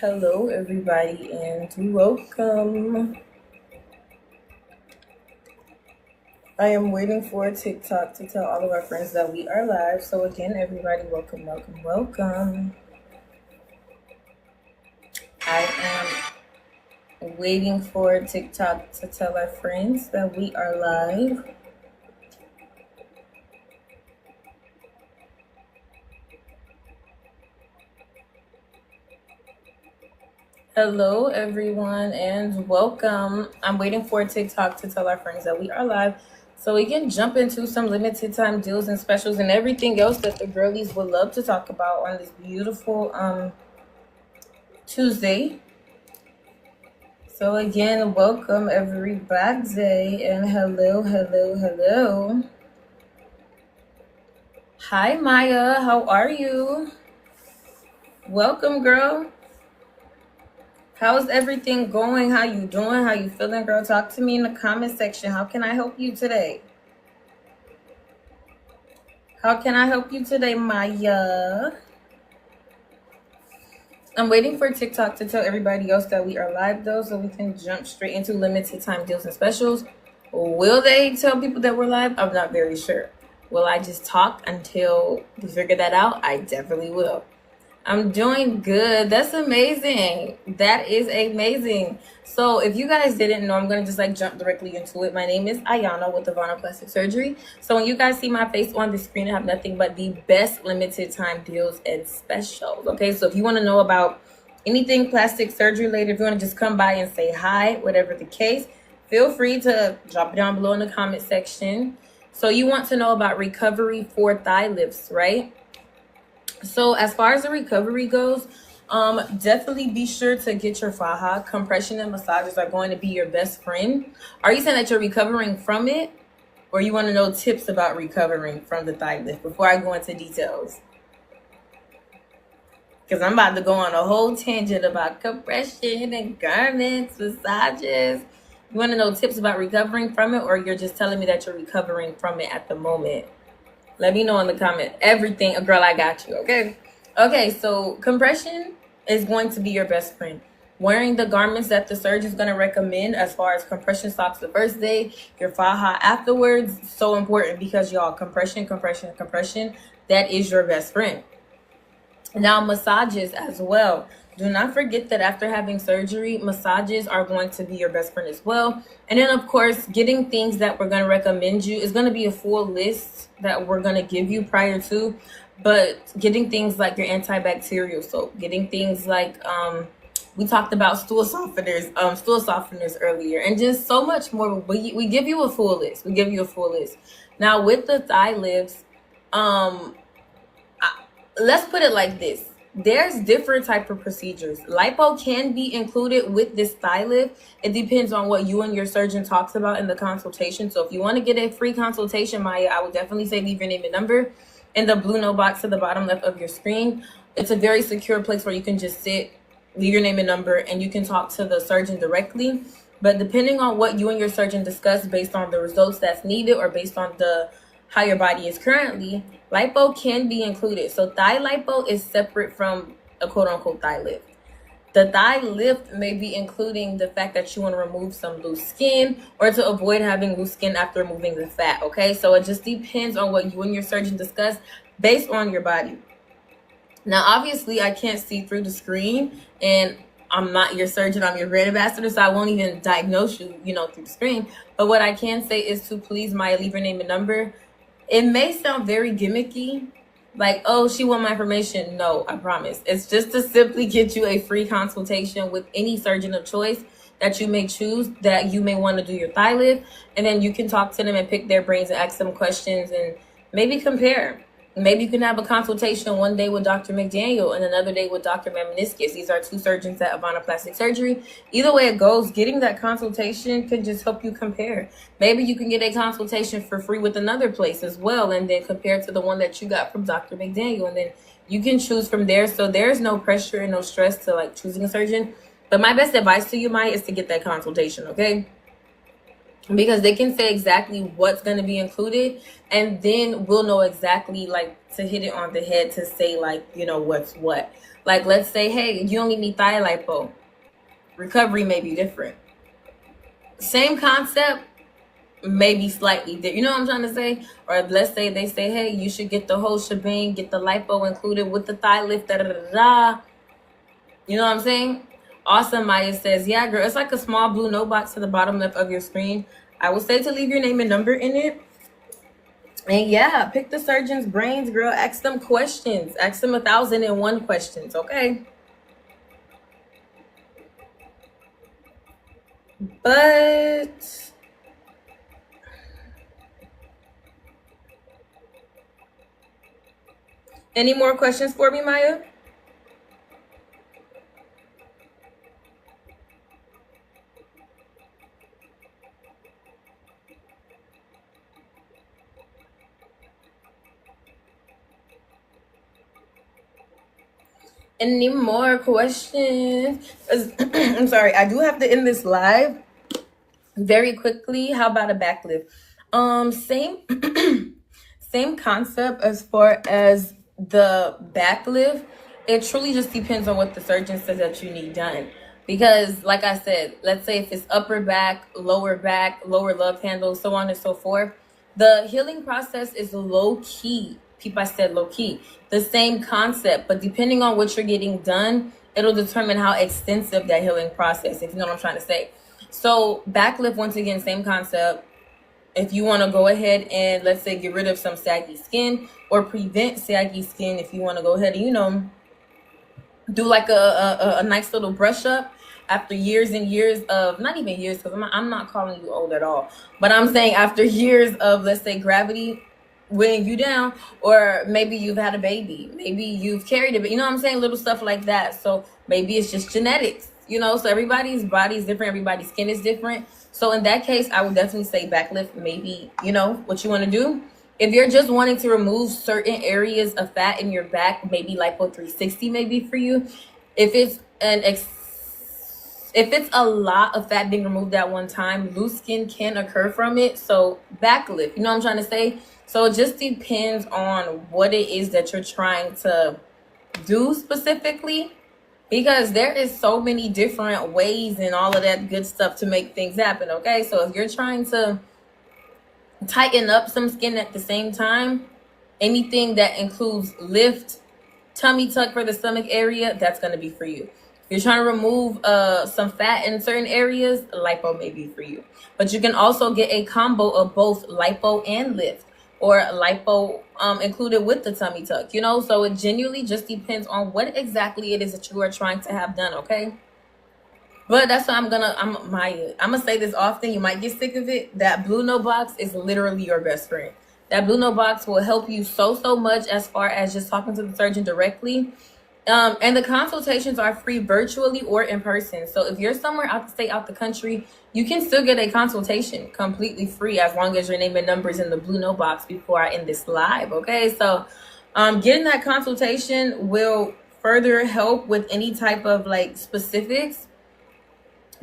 Hello, everybody, and welcome. I am waiting for TikTok to tell all of our friends that we are live. So, again, everybody, welcome. I am waiting for TikTok to tell our friends that we are live. Hello, everyone, and welcome. I'm waiting for TikTok to tell our friends that we are live so we can jump into some limited time deals and specials and everything else that the girlies would love to talk about on this beautiful Tuesday. So again, welcome everybody, and hello. Hi, Maya, how are you? Welcome, girl. How's everything going? How you doing? How you feeling, girl? Talk to me in the comment section. How can I help you today? Maya? I'm waiting for TikTok to tell everybody else that we are live, though, so we can jump straight into limited time deals and specials. Will they tell people that we're live? I'm not very sure. Will I just talk until we figure that out? I definitely will. I'm doing good. That's amazing. That is amazing. So if you guys didn't know, I'm going to just jump directly into it. My name is Ayana with Avana Plastic Surgery. So when you guys see my face on the screen, I have nothing but the best limited time deals and specials. Okay, so if you want to know about anything plastic surgery related, if you want to just come by and say hi, whatever the case, feel free to drop it down below in the comment section. So you want to know about recovery for thigh lifts, right? So as far as the recovery goes, definitely be sure to get your faja. Compression and massages are going to be your best friend. Are you saying that you're recovering from it, or you want to know tips about recovering from the thigh lift before I go into details? Because I'm about to go on a whole tangent about compression and garments, massages. You want to know tips about recovering from it, or you're just telling me that you're recovering from it at the moment? Let me know in the comment. Everything, girl, I got you, okay? Okay, so compression is going to be your best friend. Wearing the garments that the surgeon is going to recommend as far as compression socks the first day, your faja afterwards, so important because, y'all, compression, that is your best friend. Now, massages as well. Do not forget that after having surgery, massages are going to be your best friend as well. And then, of course, getting things that we're going to recommend you is going to be a full list that we're going to give you prior to. But getting things like your antibacterial soap, getting things like we talked about stool softeners earlier, and just so much more. We give you a full list. Now, with the thigh lifts, let's put it like this. There's different type of procedures. Lipo can be included with this thigh lift. It depends on what you and your surgeon talks about in the consultation. So if you want to get a free consultation, Maya, I would definitely say leave your name and number in the blue note box to the bottom left of your screen. It's a very secure place where you can just sit, leave your name and number, and you can talk to the surgeon directly. But depending on what you and your surgeon discuss based on the results that's needed or based on how your body is currently, lipo can be included. So thigh lipo is separate from a quote-unquote thigh lift. The thigh lift may be including the fact that you want to remove some loose skin or to avoid having loose skin after removing the fat, okay? So it just depends on what you and your surgeon discuss based on your body. Now, obviously, I can't see through the screen, and I'm not your surgeon, I'm your brand ambassador, so I won't even diagnose you, through the screen. But what I can say is to please, Maya, leave your name and number. It may sound very gimmicky, like, oh, she want my information. No, I promise. It's just to simply get you a free consultation with any surgeon of choice that you may choose, that you may want to do your thigh lift. And then you can talk to them and pick their brains and ask them questions and maybe compare. Maybe you can have a consultation one day with Dr. McDaniel and another day with Dr. Meniscus. These are two surgeons at Avana Plastic Surgery. Either way it goes, getting that consultation can just help you compare. Maybe you can get a consultation for free with another place as well, and then compare to the one that you got from Dr. McDaniel, and then you can choose from there. So there's no pressure and no stress to choosing a surgeon. But my best advice to you, Maya, is to get that consultation, okay? Because they can say exactly what's going to be included, and then we'll know exactly to hit it on the head to say what's what. Like, let's say, hey, you only need thigh lipo. Recovery may be different. Same concept, maybe slightly different. You know what I'm trying to say? Or let's say they say, hey, you should get the whole shebang, get the lipo included with the thigh lift, da da da da. You know what I'm saying? Awesome Maya says, yeah, girl, it's like a small blue note box to the bottom left of your screen. I will say to leave your name and number in it. And yeah, pick the surgeon's brains, girl. Ask them questions. Ask them 1,001 questions, okay? But any more questions for me, Maya? Any more questions? I'm sorry, I do have to end this live very quickly. How about a back lift? Same same concept as far as the back lift. It truly just depends on what the surgeon says that you need done. Because like I said, let's say if it's upper back, lower love handle, so on and so forth, the healing process is low key. People, I said low key. The same concept, but depending on what you're getting done, it'll determine how extensive that healing process, if you know what I'm trying to say. So back lift, once again, same concept. If you want to go ahead and, let's say, get rid of some saggy skin or prevent saggy skin, if you want to go ahead and, you know, do like a nice little brush up after years and years of, not even years, because I'm not calling you old at all, but I'm saying after years of, let's say, gravity weighing you down, or maybe you've had a baby, maybe you've carried a baby, you know what I'm saying, little stuff like that. So maybe it's just genetics, you know, so everybody's body is different, everybody's skin is different. So in that case, I would definitely say back lift, maybe, you know, what you want to do. If you're just wanting to remove certain areas of fat in your back, maybe lipo 360 may be for you. If it's if it's a lot of fat being removed at one time, loose skin can occur from it. So back lift, you know what I'm trying to say? So it just depends on what it is that you're trying to do specifically, because there is so many different ways and all of that good stuff to make things happen, okay? So if you're trying to tighten up some skin at the same time, anything that includes lift, tummy tuck for the stomach area, that's going to be for you. If you're trying to remove some fat in certain areas, lipo may be for you. But you can also get a combo of both lipo and lift, or lipo included with the tummy tuck, you know? So it genuinely just depends on what exactly it is that you are trying to have done, okay? But that's why I'm gonna say this often. You might get sick of it. That blue note box is literally your best friend. That blue note box will help you so much as far as just talking to the surgeon directly. And the consultations are free virtually or in person. So if you're somewhere out the state, out the country, you can still get a consultation completely free as long as your name and number is in the blue note box before I end this live, okay? So getting that consultation will further help with any type of like specifics,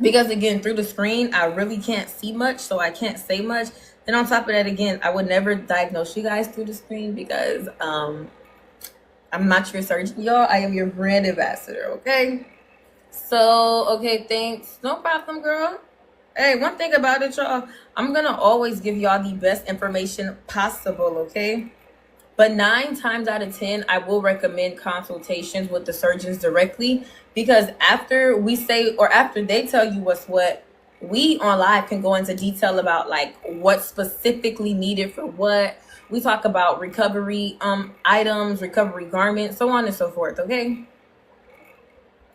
because again, through the screen, I really can't see much, so I can't say much. Then on top of that, again, I would never diagnose you guys through the screen because I'm not your surgeon, y'all. I am your brand ambassador, okay? So, okay, thanks. No problem, girl. Hey, one thing about it, y'all, I'm going to always give y'all the best information possible, okay? But 9 times out of 10, I will recommend consultations with the surgeons directly, because after we say, or after they tell you what's what, we on live can go into detail about like what's specifically needed for what. We talk about recovery items, recovery garments, so on and so forth, okay?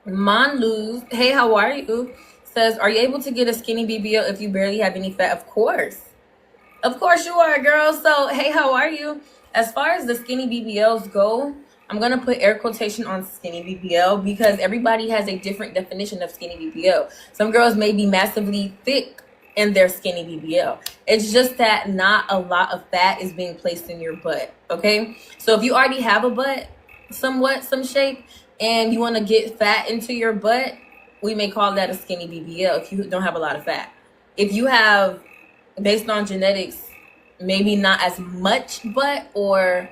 Monluz, hey, how are you? Says, are you able to get a skinny BBL if you barely have any fat? Of course. Of course you are, girl. So, hey, how are you? As far as the skinny BBLs go, I'm going to put air quotation on skinny BBL because everybody has a different definition of skinny BBL. Some girls may be massively thick in their skinny BBL. It's just that not a lot of fat is being placed in your butt, okay? So if you already have a butt, somewhat, some shape, and you want to get fat into your butt, we may call that a skinny BBL if you don't have a lot of fat. If you have, based on genetics, maybe not as much butt, or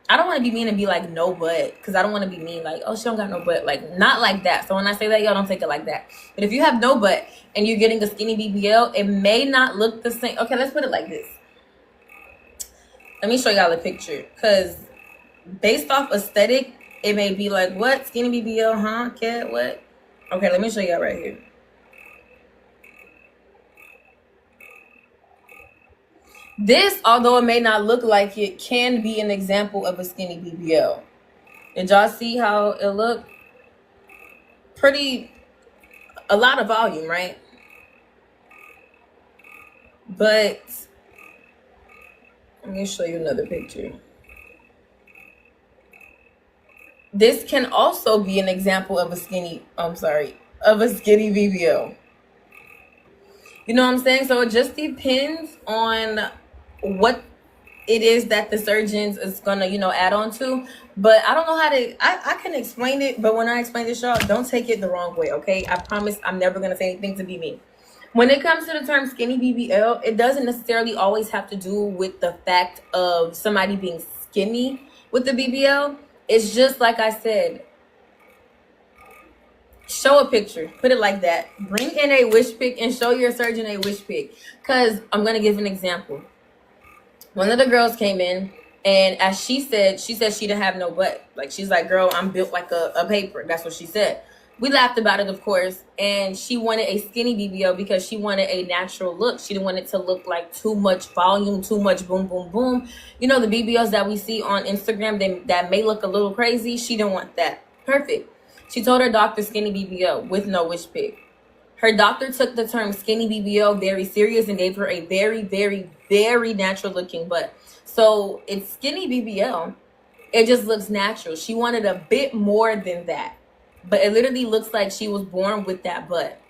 I don't want to be mean and be like no butt, because I don't want to be mean like, oh, she don't got no butt, like not like that. So when I say that, y'all don't take it like that. But if you have no butt and you're getting a skinny BBL, it may not look the same. Okay, let's put it like this. Let me show y'all a picture, because based off aesthetic, it may be like, what, skinny BBL, huh, cat, what? Okay, let me show y'all right here. This, although it may not look like it, can be an example of a skinny BBL. Did y'all see how it looked? Pretty, a lot of volume, right? But let me show you another picture. This can also be an example of a skinny, of a skinny BBL. You know what I'm saying? So it just depends on what it is that the surgeons is gonna, add on to. But I don't know how to, I can explain it, but when I explain this, y'all, don't take it the wrong way, okay? I promise I'm never gonna say anything to be mean. When it comes to the term skinny BBL, it doesn't necessarily always have to do with the fact of somebody being skinny with the BBL. It's just like I said, show a picture, put it like that. Bring in a wish pic and show your surgeon a wish pic. Because I'm going to give an example. One of the girls came in, and as she said she didn't have no butt. Like, she's like, girl, I'm built like a paper. That's what she said. We laughed about it, of course, and she wanted a skinny BBL because she wanted a natural look. She didn't want it to look like too much volume, too much boom, boom, boom. You know, the BBLs that we see on Instagram that may look a little crazy. She didn't want that. Perfect. She told her doctor skinny BBL with no wish pic. Her doctor took the term skinny BBL very serious and gave her a very, very, very natural looking butt. So it's skinny BBL. It just looks natural. She wanted a bit more than that. But it literally looks like she was born with that butt.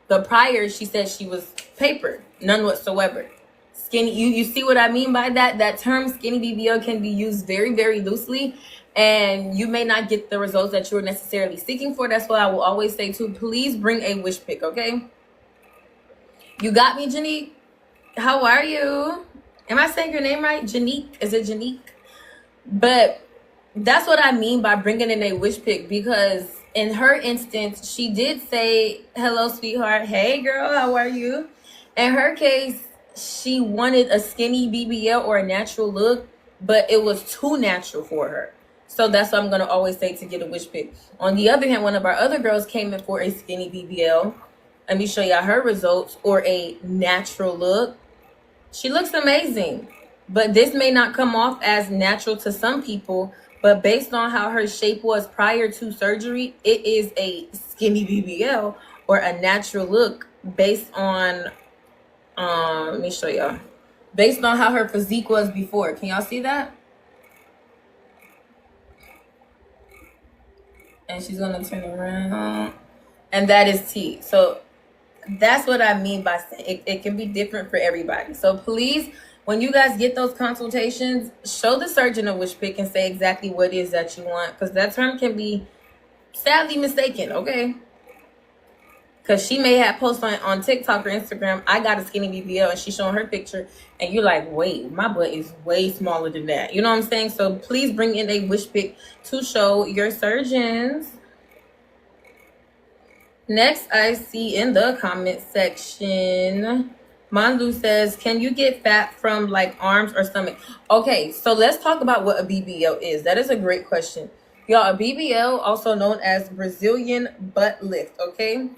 But prior, she said she was paper. None whatsoever. Skinny, you see what I mean by that? That term skinny BBL can be used very, very loosely. And you may not get the results that you're necessarily seeking for. That's why I will always say, too, please bring a wish pic, okay? You got me, Janique? How are you? Am I saying your name right? Janique? Is it Janique? But that's what I mean by bringing in a wish pic, because in her instance, she did say, hello, sweetheart. Hey, girl, how are you? In her case, she wanted a skinny BBL or a natural look, but it was too natural for her. So that's what I'm going to always say, to get a wish pic. On the other hand, one of our other girls came in for a skinny BBL. Let me show y'all her results, or a natural look. She looks amazing. But this may not come off as natural to some people. But based on how her shape was prior to surgery, it is a skinny BBL or a natural look based on, let me show y'all. Based on how her physique was before. Can y'all see that? And she's going to turn around. And that is T. So that's what I mean by saying it can be different for everybody. So please, when you guys get those consultations, show the surgeon a wish pic and say exactly what it is that you want. Because that term can be sadly mistaken, okay? Because she may have posted on TikTok or Instagram, I got a skinny BBL, and she's showing her picture, and you're like, wait, my butt is way smaller than that. You know what I'm saying? So please bring in a wish pic to show your surgeons. Next, I see in the comment section, Mandu says, can you get fat from like arms or stomach? Okay, so let's talk about what a BBL is. That is a great question. Y'all, a BBL, also known as Brazilian butt lift, okay?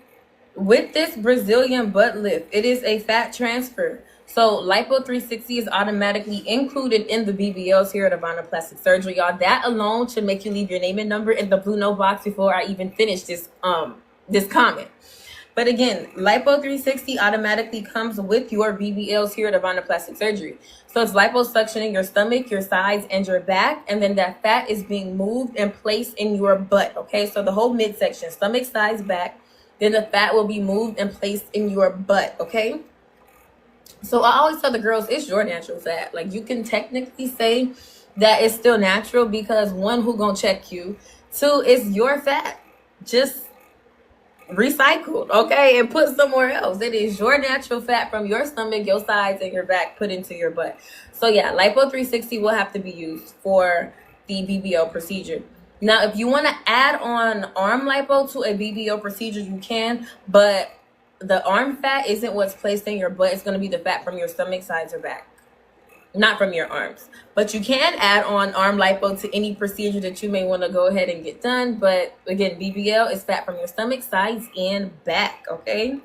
With this Brazilian butt lift, it is a fat transfer. So Lipo 360 is automatically included in the BBLs here at Avana Plastic Surgery. Y'all, that alone should make you leave your name and number in the blue note box before I even finish this comment. But again, Lipo 360 automatically comes with your BBLs here at Avana Plastic Surgery. So it's liposuctioning your stomach, your sides, and your back. And then that fat is being moved and placed in your butt, okay? So the whole midsection, stomach, sides, back. Then the fat will be moved and placed in your butt, okay? So I always tell the girls, it's your natural fat. Like, you can technically say that it's still natural because, one, who gonna check you? Two, it's your fat. Just recycled, okay, and put somewhere else. It is your natural fat from your stomach, your sides, and your back put into your butt. So yeah, Lipo 360 will have to be used for the BBL procedure. Now, if you want to add on arm lipo to a BBL procedure, you can, but the arm fat isn't what's placed in your butt. It's going to be the fat from your stomach, sides, or back, not from your arms. But you can add on arm lipo to any procedure that you may want to go ahead and get done. But again, BBL is fat from your stomach, sides, and back, okay?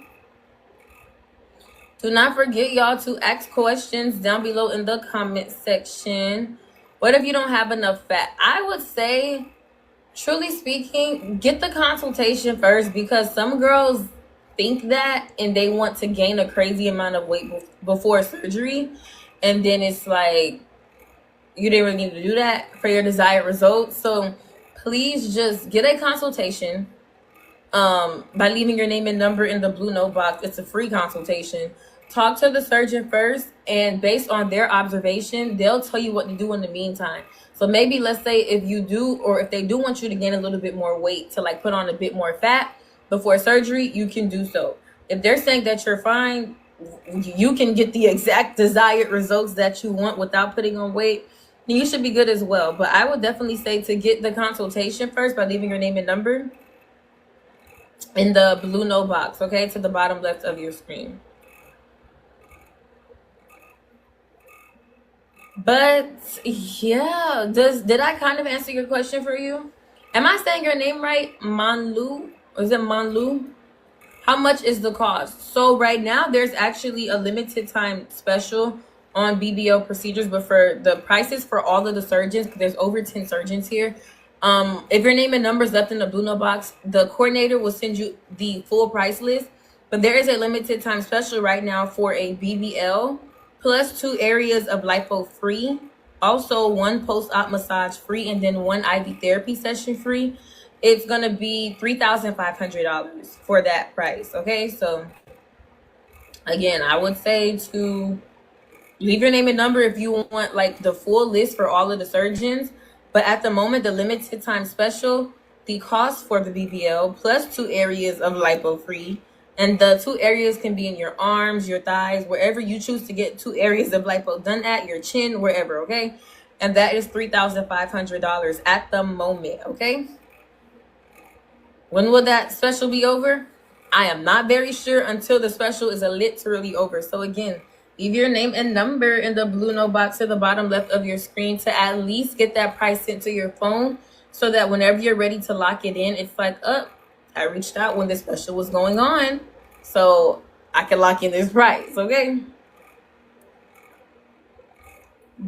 Do not forget, y'all, to ask questions down below in the comment section. What if you don't have enough fat? I would say, truly speaking, get the consultation first, because some girls think that and they want to gain a crazy amount of weight before surgery, and then it's like you didn't really need to do that for your desired results. So please just get a consultation by leaving your name and number in the blue note box. It's a free consultation. Talk to the surgeon first, and based on their observation, they'll tell you what to do in the meantime. So maybe, let's say, if you do, or if they do want you to gain a little bit more weight to like put on a bit more fat before surgery, you can do so. If they're saying that you're fine, you can get the exact desired results that you want without putting on weight, then you should be good as well. But I would definitely say to get the consultation first by leaving your name and number in the blue note box, okay, to the bottom left of your screen. But yeah, did I kind of answer your question for you? Am I saying your name right? Manlu? Or is it Manlu? How much is the cost? So right now, there's actually a limited time special on BBL procedures, but for the prices for all of the surgeons, because there's over 10 surgeons here. If your name and number is left in the blue note box, the coordinator will send you the full price list. But there is a limited time special right now for a BBL plus 2 areas of lipo free, also 1 post-op massage free, and then 1 IV therapy session free. It's going to be $3,500 for that price, okay? So, again, I would say to leave your name and number if you want, like, the full list for all of the surgeons. But at the moment, the limited time special, the cost for the BBL plus 2 areas of lipo free, and the 2 areas can be in your arms, your thighs, wherever you choose to get 2 areas of lipo done at, your chin, wherever, okay? And that is $3,500 at the moment, okay? When will that special be over? I am not very sure until the special is literally over. So again, leave your name and number in the blue note box at the bottom left of your screen to at least get that price sent to your phone, so that whenever you're ready to lock it in, it's like, I reached out when this special was going on, so I can lock in this price, okay?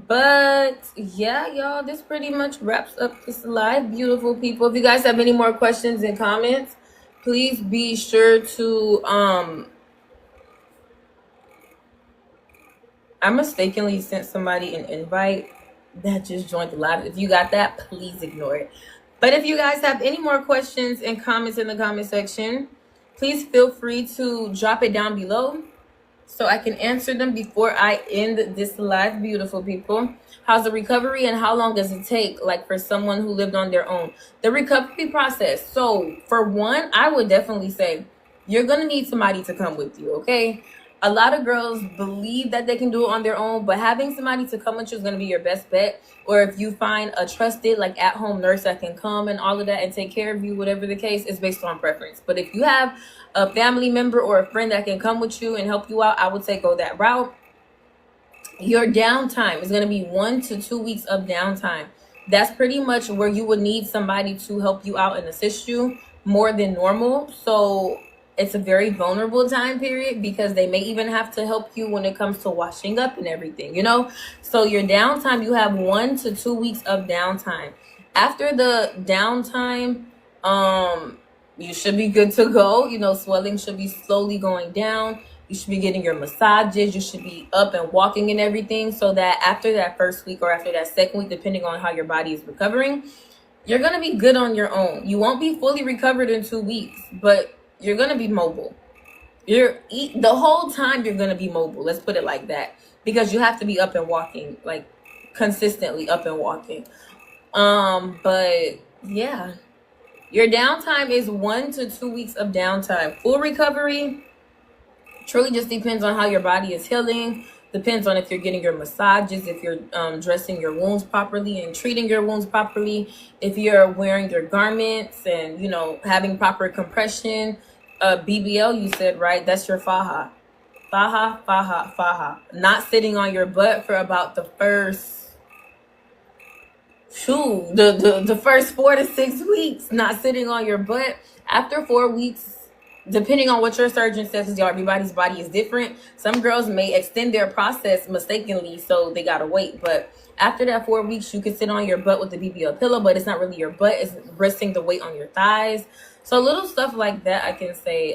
But yeah, y'all, this pretty much wraps up this live, beautiful people. If you guys have any more questions and comments, please be sure to I mistakenly sent somebody an invite that just joined the live. If you got that, please ignore it. But if you guys have any more questions and comments in the comment section, please feel free to drop it down below so I can answer them before I end this live, beautiful people. How's the recovery and how long does it take, like, for someone who lived on their own? The recovery process. So for one, I would definitely say you're going to need somebody to come with you, okay? A lot of girls believe that they can do it on their own, but having somebody to come with you is going to be your best bet. Or if you find a trusted, like, at-home nurse that can come and all of that and take care of you, whatever the case, is based on preference. But if you have a family member or a friend that can come with you and help you out, I would say go that route. Your downtime is going to be 1 to 2 weeks of downtime. That's pretty much where you would need somebody to help you out and assist you more than normal. So it's a very vulnerable time period, because they may even have to help you when it comes to washing up and everything, you know? So your downtime, you have 1 to 2 weeks of downtime. After the downtime, you should be good to go. You know, swelling should be slowly going down. You should be getting your massages. You should be up and walking and everything, so that after that first week or after that second week, depending on how your body is recovering, you're going to be good on your own. You won't be fully recovered in 2 weeks, but you're going to be mobile. The whole time you're going to be mobile. Let's put it like that, because you have to be up and walking, like consistently up and walking. But yeah, your downtime is 1 to 2 weeks of downtime. Full recovery truly just depends on how your body is healing, Depends on if you're getting your massages, if you're dressing your wounds properly and treating your wounds properly, if you're wearing your garments and, you know, having proper compression. BBL, you said, right? That's your faja. Faja, faja, faja. Not sitting on your butt for about the first, the first 4 to 6 weeks. Not sitting on your butt. After 4 weeks, depending on what your surgeon says, because everybody's body is different. Some girls may extend their process mistakenly, so they gotta wait. But after that 4 weeks, you can sit on your butt with the BBL pillow, but it's not really your butt. It's resting the weight on your thighs. So little stuff like that, I can say.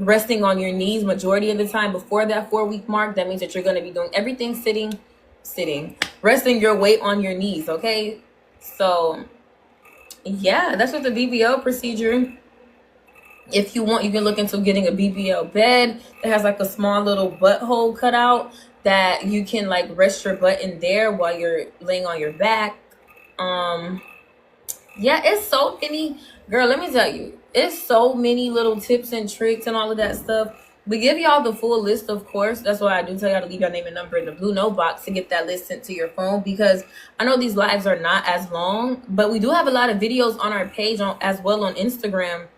Resting on your knees majority of the time before that 4-week mark. That means that you're going to be doing everything sitting, resting your weight on your knees. Okay, so yeah, that's what the BBL procedure. If you want, you can look into getting a BBL bed that has like a small little butthole cut out that you can like rest your butt in there while you're laying on your back. Yeah, it's so many, girl, let me tell you, it's so many little tips and tricks and all of that stuff. We give y'all the full list, of course. That's why I do tell y'all to leave your name and number in the blue note box to get that list sent to your phone, because I know these lives are not as long, but we do have a lot of videos on our page as well on Instagram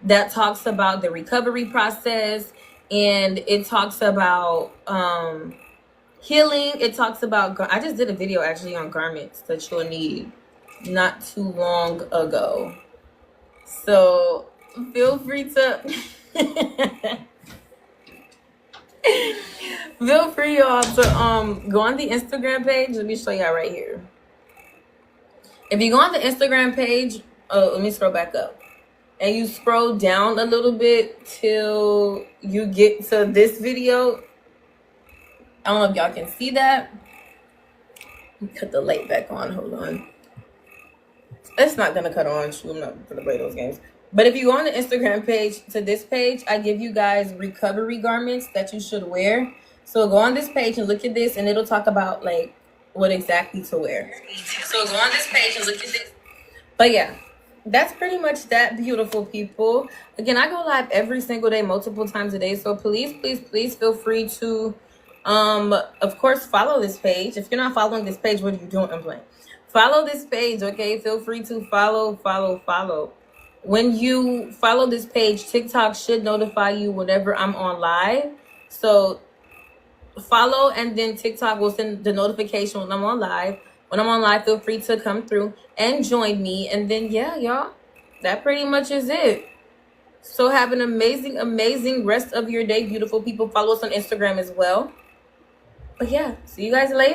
that talks about the recovery process, and it talks about healing. It talks about, I just did a video actually on garments that you'll need not too long ago, so feel free to feel free y'all to go on the Instagram page. Let me show y'all right here. If you go on the Instagram page, let me scroll back up, and you scroll down a little bit till you get to this video. I don't know if y'all can see that. Let me cut the light back on. Hold on. It's not gonna cut on. I'm not gonna play those games. But if you go on the Instagram page to this page, I give you guys recovery garments that you should wear. So go on this page and look at this, and it'll talk about like what exactly to wear. So go on this page and look at this. But yeah, that's pretty much that, beautiful people. Again, I go live every single day, multiple times a day. So please, please, please feel free to, of course, follow this page. If you're not following this page, what are you doing? I'm playing. Follow this page, okay? Feel free to follow. When you follow this page, TikTok should notify you whenever I'm on live. So follow, and then TikTok will send the notification when I'm on live. When I'm on live, feel free to come through and join me. And then, yeah, y'all, that pretty much is it. So have an amazing, amazing rest of your day, beautiful people. Follow us on Instagram as well. But yeah, see you guys later.